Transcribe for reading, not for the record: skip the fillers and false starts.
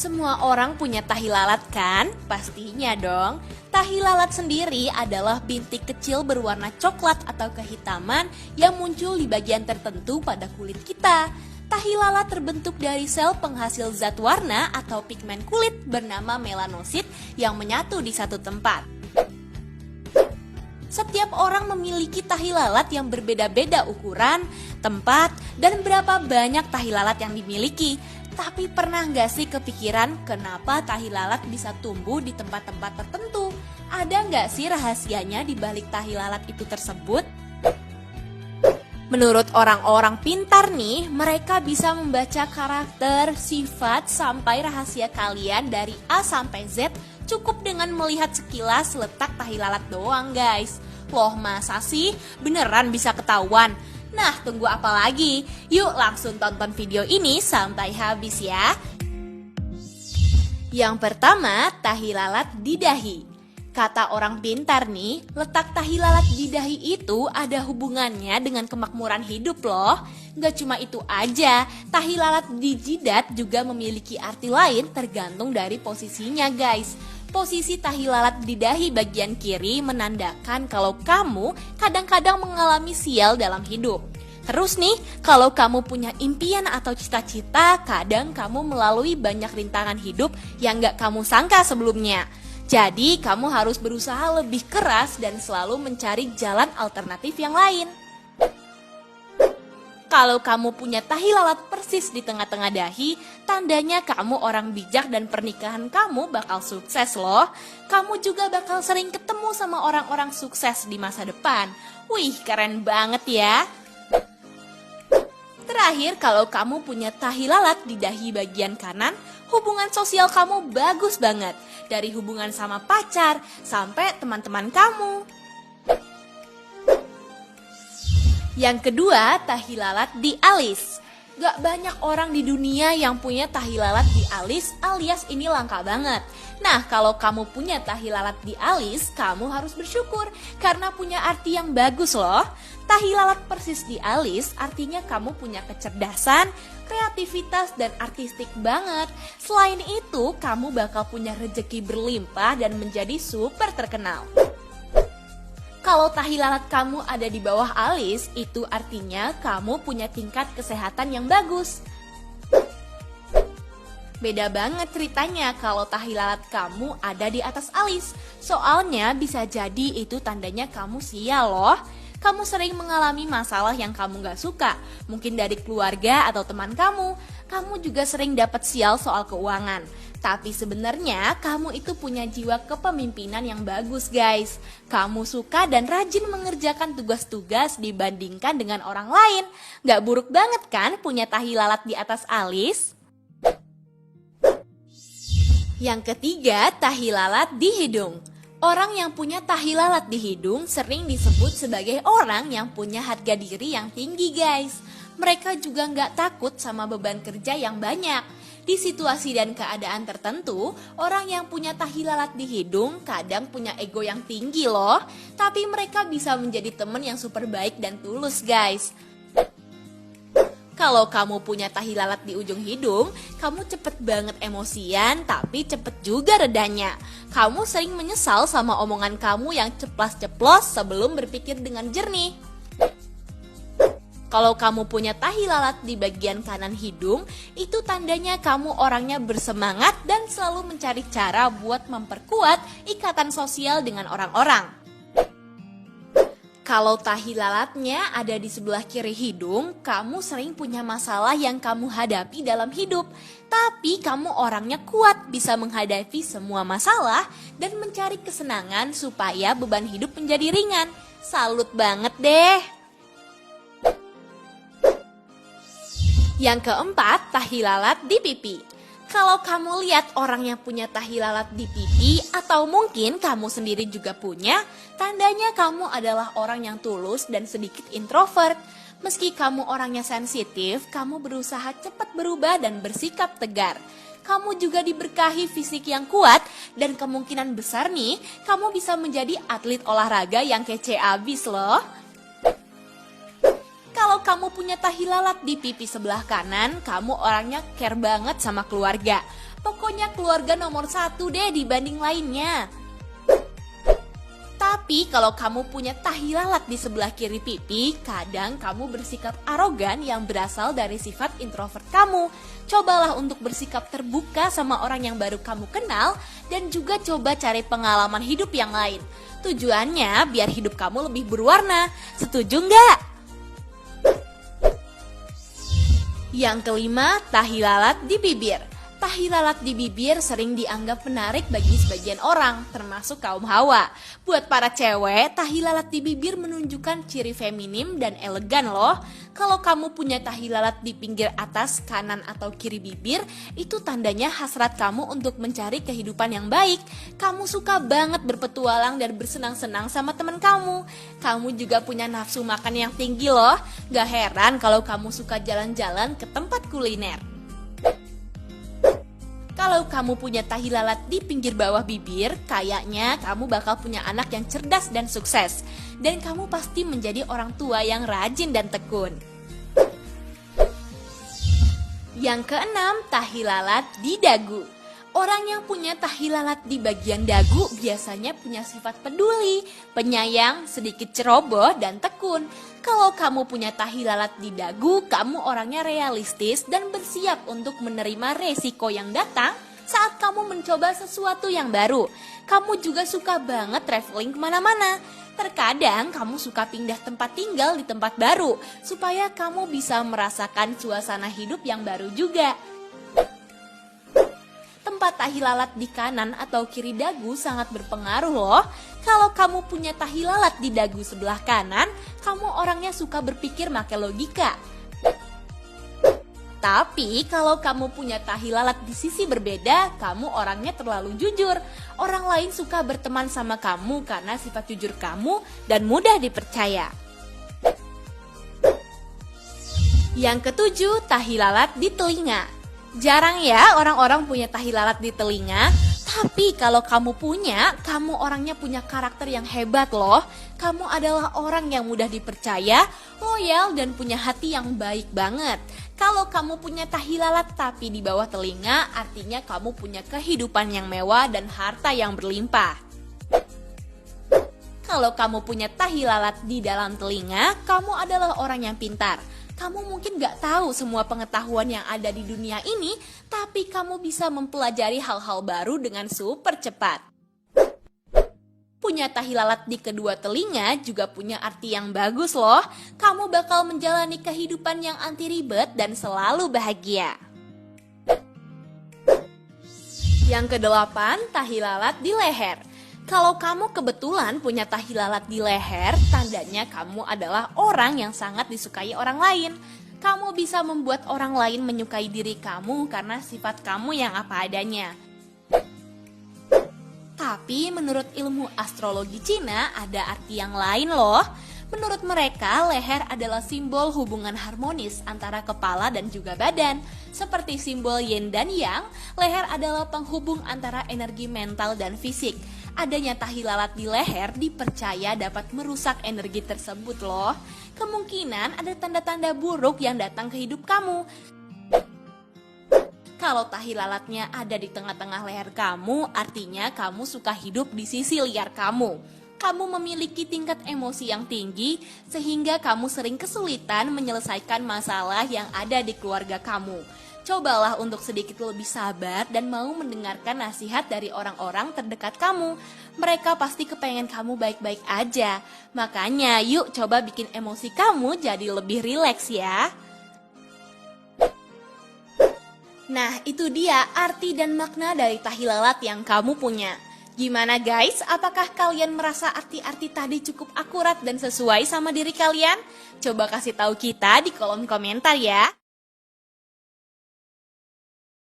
Semua orang punya tahi lalat kan? Pastinya dong. Tahi lalat sendiri adalah bintik kecil berwarna coklat atau kehitaman yang muncul di bagian tertentu pada kulit kita. Tahi lalat terbentuk dari sel penghasil zat warna atau pigmen kulit bernama melanosit yang menyatu di satu tempat. Setiap orang memiliki tahi lalat yang berbeda-beda ukuran, tempat, dan berapa banyak tahi lalat yang dimiliki. Tapi pernah nggak sih kepikiran kenapa tahi lalat bisa tumbuh di tempat-tempat tertentu? Ada nggak sih rahasianya di balik tahi lalat itu tersebut? Menurut orang-orang pintar nih, mereka bisa membaca karakter, sifat, sampai rahasia kalian dari A sampai Z cukup dengan melihat sekilas letak tahi lalat doang guys. Loh masa sih? Beneran bisa ketahuan? Nah tunggu apa lagi? Yuk langsung tonton video ini sampai habis ya. Yang pertama, tahi lalat di dahi. Kata orang pintar nih, letak tahi lalat di dahi itu ada hubungannya dengan kemakmuran hidup loh. Gak cuma itu aja, tahi lalat di jidat juga memiliki arti lain tergantung dari posisinya guys. Posisi tahi lalat di dahi bagian kiri menandakan kalau kamu kadang-kadang mengalami sial dalam hidup. Terus nih, kalau kamu punya impian atau cita-cita, kadang kamu melalui banyak rintangan hidup yang gak kamu sangka sebelumnya. Jadi kamu harus berusaha lebih keras dan selalu mencari jalan alternatif yang lain. Kalau kamu punya tahi lalat persis di tengah-tengah dahi, tandanya kamu orang bijak dan pernikahan kamu bakal sukses loh. Kamu juga bakal sering ketemu sama orang-orang sukses di masa depan. Wih, keren banget ya. Terakhir, kalau kamu punya tahi lalat di dahi bagian kanan, hubungan sosial kamu bagus banget. Dari hubungan sama pacar sampai teman-teman kamu. Yang kedua, tahi lalat di alis. Gak banyak orang di dunia yang punya tahi lalat di alis alias ini langka banget. Nah, kalau kamu punya tahi lalat di alis, kamu harus bersyukur karena punya arti yang bagus loh. Tahi lalat persis di alis artinya kamu punya kecerdasan, kreativitas, dan artistik banget. Selain itu, kamu bakal punya rezeki berlimpah dan menjadi super terkenal. Kalau tahi lalat kamu ada di bawah alis, itu artinya kamu punya tingkat kesehatan yang bagus. Beda banget ceritanya kalau tahi lalat kamu ada di atas alis. Soalnya bisa jadi itu tandanya kamu sial loh. Kamu sering mengalami masalah yang kamu gak suka, mungkin dari keluarga atau teman kamu. Kamu juga sering dapat sial soal keuangan. Tapi sebenarnya kamu itu punya jiwa kepemimpinan yang bagus guys. Kamu suka dan rajin mengerjakan tugas-tugas dibandingkan dengan orang lain. Gak buruk banget kan punya tahi lalat di atas alis? Yang ketiga, tahi lalat di hidung. Orang yang punya tahi lalat di hidung sering disebut sebagai orang yang punya harga diri yang tinggi guys. Mereka juga nggak takut sama beban kerja yang banyak. Di situasi dan keadaan tertentu, orang yang punya tahi lalat di hidung kadang punya ego yang tinggi loh. Tapi mereka bisa menjadi teman yang super baik dan tulus guys. Kalau kamu punya tahi lalat di ujung hidung, kamu cepet banget emosian tapi cepet juga redanya. Kamu sering menyesal sama omongan kamu yang ceplas-ceplos sebelum berpikir dengan jernih. Kalau kamu punya tahi lalat di bagian kanan hidung, itu tandanya kamu orangnya bersemangat dan selalu mencari cara buat memperkuat ikatan sosial dengan orang-orang. Kalau tahi lalatnya ada di sebelah kiri hidung, kamu sering punya masalah yang kamu hadapi dalam hidup. Tapi kamu orangnya kuat, bisa menghadapi semua masalah dan mencari kesenangan supaya beban hidup menjadi ringan. Salut banget deh. Yang keempat, tahi lalat di pipi. Kalau kamu lihat orang yang punya tahi lalat di pipi atau mungkin kamu sendiri juga punya, tandanya kamu adalah orang yang tulus dan sedikit introvert. Meski kamu orangnya sensitif, kamu berusaha cepat berubah dan bersikap tegar. Kamu juga diberkahi fisik yang kuat dan kemungkinan besar nih, kamu bisa menjadi atlet olahraga yang kece abis loh. Kalau kamu punya tahi lalat di pipi sebelah kanan, kamu orangnya care banget sama keluarga. Pokoknya keluarga nomor satu deh dibanding lainnya. Tapi kalau kamu punya tahi lalat di sebelah kiri pipi, kadang kamu bersikap arogan yang berasal dari sifat introvert kamu. Cobalah untuk bersikap terbuka sama orang yang baru kamu kenal dan juga coba cari pengalaman hidup yang lain. Tujuannya biar hidup kamu lebih berwarna. Setuju nggak? Yang kelima, tahi lalat di bibir. Tahi lalat di bibir sering dianggap menarik bagi sebagian orang, termasuk kaum hawa. Buat para cewek, tahi lalat di bibir menunjukkan ciri feminim dan elegan loh. Kalau kamu punya tahi lalat di pinggir atas, kanan atau kiri bibir, itu tandanya hasrat kamu untuk mencari kehidupan yang baik. Kamu suka banget berpetualang dan bersenang-senang sama teman kamu. Kamu juga punya nafsu makan yang tinggi loh. Gak heran kalau kamu suka jalan-jalan ke tempat kuliner. Kalau kamu punya tahi lalat di pinggir bawah bibir, kayaknya kamu bakal punya anak yang cerdas dan sukses. Dan kamu pasti menjadi orang tua yang rajin dan tekun. Yang keenam, tahi lalat di dagu. Orang yang punya tahi lalat di bagian dagu biasanya punya sifat peduli, penyayang, sedikit ceroboh, dan tekun. Kalau kamu punya tahi lalat di dagu, kamu orangnya realistis dan bersiap untuk menerima resiko yang datang saat kamu mencoba sesuatu yang baru. Kamu juga suka banget traveling kemana-mana. Terkadang kamu suka pindah tempat tinggal di tempat baru, supaya kamu bisa merasakan suasana hidup yang baru juga. Tempat tahi lalat di kanan atau kiri dagu sangat berpengaruh loh. Kalau kamu punya tahi lalat di dagu sebelah kanan, kamu orangnya suka berpikir pakai logika. Tapi kalau kamu punya tahi lalat di sisi berbeda, kamu orangnya terlalu jujur. Orang lain suka berteman sama kamu karena sifat jujur kamu dan mudah dipercaya. Yang ketujuh, tahi lalat di telinga. Jarang ya orang-orang punya tahi lalat di telinga, tapi kalau kamu punya, kamu orangnya punya karakter yang hebat loh. Kamu adalah orang yang mudah dipercaya, loyal, dan punya hati yang baik banget. Kalau kamu punya tahi lalat tapi di bawah telinga, artinya kamu punya kehidupan yang mewah dan harta yang berlimpah. Kalau kamu punya tahi lalat di dalam telinga, kamu adalah orang yang pintar. Kamu mungkin gak tahu semua pengetahuan yang ada di dunia ini, tapi kamu bisa mempelajari hal-hal baru dengan super cepat. Punya tahi lalat di kedua telinga juga punya arti yang bagus loh. Kamu bakal menjalani kehidupan yang anti ribet dan selalu bahagia. Yang kedelapan, tahi lalat di leher. Kalau kamu kebetulan punya tahi lalat di leher, tandanya kamu adalah orang yang sangat disukai orang lain. Kamu bisa membuat orang lain menyukai diri kamu karena sifat kamu yang apa adanya. Tapi menurut ilmu astrologi Cina ada arti yang lain loh. Menurut mereka, leher adalah simbol hubungan harmonis antara kepala dan juga badan. Seperti simbol yin dan yang, leher adalah penghubung antara energi mental dan fisik. Adanya tahi lalat di leher dipercaya dapat merusak energi tersebut loh. Kemungkinan ada tanda-tanda buruk yang datang ke hidup kamu. Kalau tahi lalatnya ada di tengah-tengah leher kamu, artinya kamu suka hidup di sisi liar kamu. Kamu memiliki tingkat emosi yang tinggi, sehingga kamu sering kesulitan menyelesaikan masalah yang ada di keluarga kamu. Cobalah untuk sedikit lebih sabar dan mau mendengarkan nasihat dari orang-orang terdekat kamu. Mereka pasti kepengen kamu baik-baik aja. Makanya yuk coba bikin emosi kamu jadi lebih rileks ya. Nah, itu dia arti dan makna dari tahi lalat yang kamu punya. Gimana guys, apakah kalian merasa arti-arti tadi cukup akurat dan sesuai sama diri kalian? Coba kasih tahu kita di kolom komentar ya.